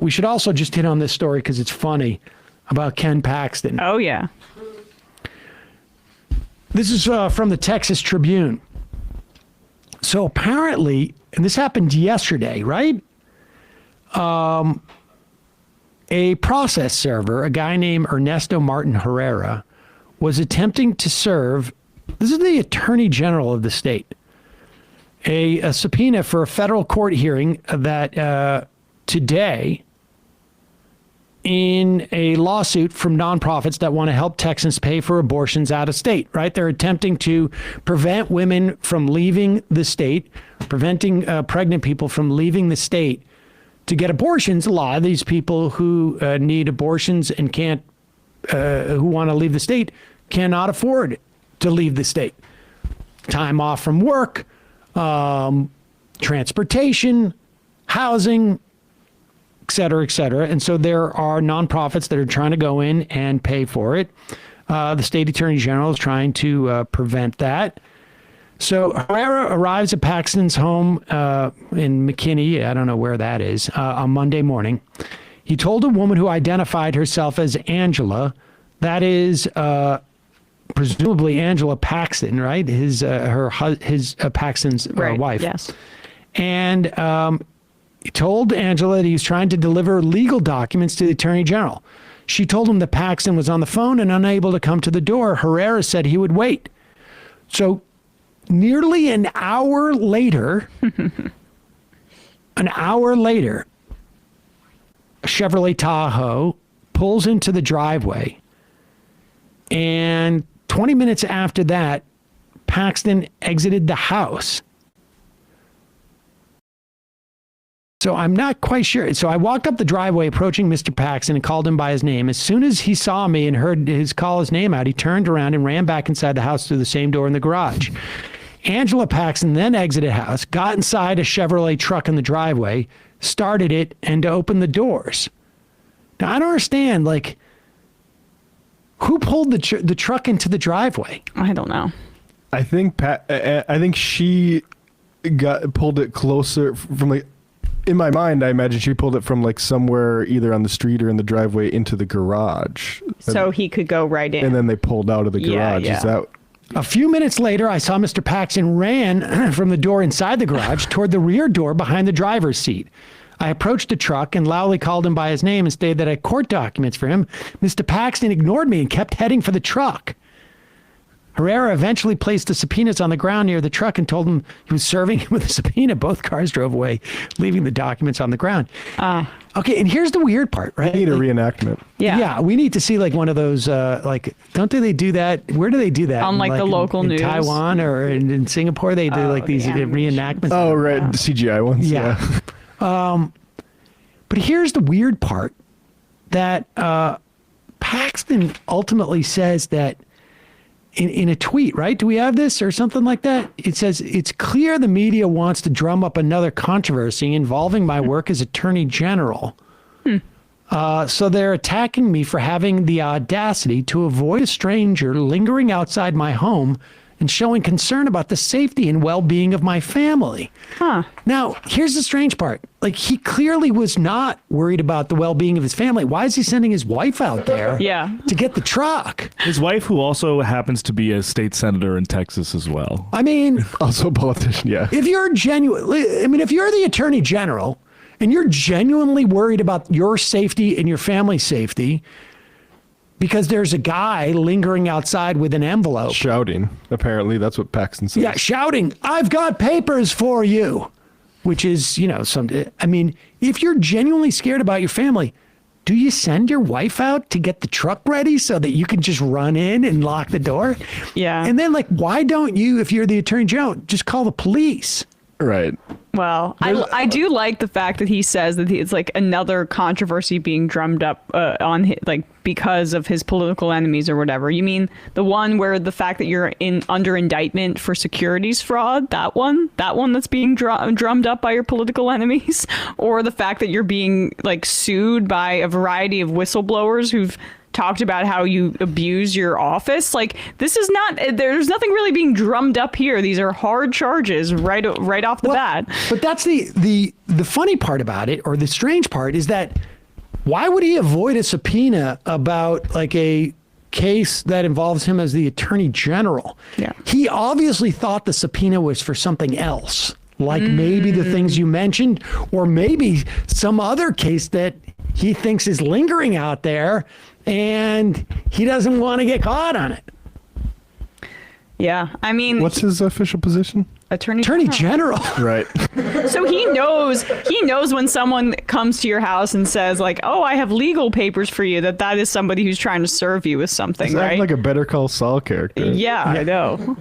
We should also just hit on this story because it's funny about Ken Paxton. Oh, yeah. This is from the Texas Tribune. So apparently, and this happened yesterday, right? A process server, a guy named Ernesto Martin Herrera, was attempting to serve, this is the Attorney General of the state, a subpoena for a federal court hearing that today in a lawsuit from nonprofits that want to help Texans pay for abortions out of state, right? They're attempting to prevent women from leaving the state, preventing pregnant people from leaving the state to get abortions. A lot of these people who need abortions and can't, who want to leave the state, cannot afford to leave the state. Time off from work, transportation, housing, et cetera, et cetera. And so there are nonprofits that are trying to go in and pay for it. The state attorney general is trying to prevent that. So Herrera arrives at Paxton's home in McKinney, I don't know where that is, on Monday morning. He told a woman who identified herself as Angela, that is presumably Angela Paxton, right? His Paxton's wife. Yes. And he told Angela that he was trying to deliver legal documents to the attorney general. She told him that Paxton was on the phone and unable to come to the door. Herrera said he would wait. So nearly an hour later, a Chevrolet Tahoe pulls into the driveway. And 20 minutes after that, Paxton exited the house. So I'm not quite sure. So I walked up the driveway approaching Mr. Paxton and called him by his name. As soon as he saw me and heard call his name out, he turned around and ran back inside the house through the same door in the garage. Angela Paxton then exited the house, got inside a Chevrolet truck in the driveway, started it, and opened the doors. Now, I don't understand, like, who pulled the truck into the driveway? I don't know. I think she pulled it closer from, like, in my mind, I imagine she pulled it from like somewhere either on the street or in the driveway into the garage. So he could go right in. And then they pulled out of the garage. Yeah. Is that... A few minutes later, I saw Mr. Paxton ran from the door inside the garage toward the rear door behind the driver's seat. I approached the truck and loudly called him by his name and stated that I had court documents for him. Mr. Paxton ignored me and kept heading for the truck. Herrera eventually placed the subpoenas on the ground near the truck and told him he was serving him with a subpoena. Both cars drove away, leaving the documents on the ground. Okay, and here's the weird part, right? We need a reenactment. Yeah, we need to see like one of those, like, don't they do that? Where do they do that? On like the local news? In Taiwan or in Singapore, they do like these reenactments. Oh, right, CGI ones. Yeah. But here's the weird part, that Paxton ultimately says that in a tweet, right? Do we have this or something like that? It says, it's clear the media wants to drum up another controversy involving my work as attorney general. So they're attacking me for having the audacity to avoid a stranger lingering outside my home and showing concern about the safety and well-being of my family. Now, here's the strange part. Like, he clearly was not worried about the well-being of his family. Why is he sending his wife out there to get the truck? His wife, who also happens to be a state senator in Texas as well. I mean... Also a politician, yeah. If you're if you're the attorney general and you're genuinely worried about your safety and your family's safety, because there's a guy lingering outside with an envelope. Shouting. Apparently, that's what Paxton says. Yeah, shouting, I've got papers for you. Which is, I mean, if you're genuinely scared about your family, do you send your wife out to get the truck ready so that you can just run in and lock the door? Yeah. And then, like, why don't you, if you're the attorney general, just call the police? Right. Well, I do like the fact that he says that it's like another controversy being drummed up on his, like, because of his political enemies or whatever. You mean the one where the fact that you're under indictment for securities fraud, that one that's being drummed up by your political enemies, or the fact that you're being like sued by a variety of whistleblowers who've talked about how you abuse your office. Like, this is not, there's nothing really being drummed up here. These are hard charges right off the bat. But that's the funny part about it, or the strange part, is that why would he avoid a subpoena about like a case that involves him as the attorney general? Yeah. He obviously thought the subpoena was for something else, like maybe the things you mentioned, or maybe some other case that he thinks is lingering out there and he doesn't want to get caught on it. Yeah, I mean, What's his official position? attorney General. Right. So he knows when someone comes to your house and says like, "Oh, I have legal papers for you," that is somebody who's trying to serve you with something, Sounds right? like a Better Call Saul character. Yeah, I know.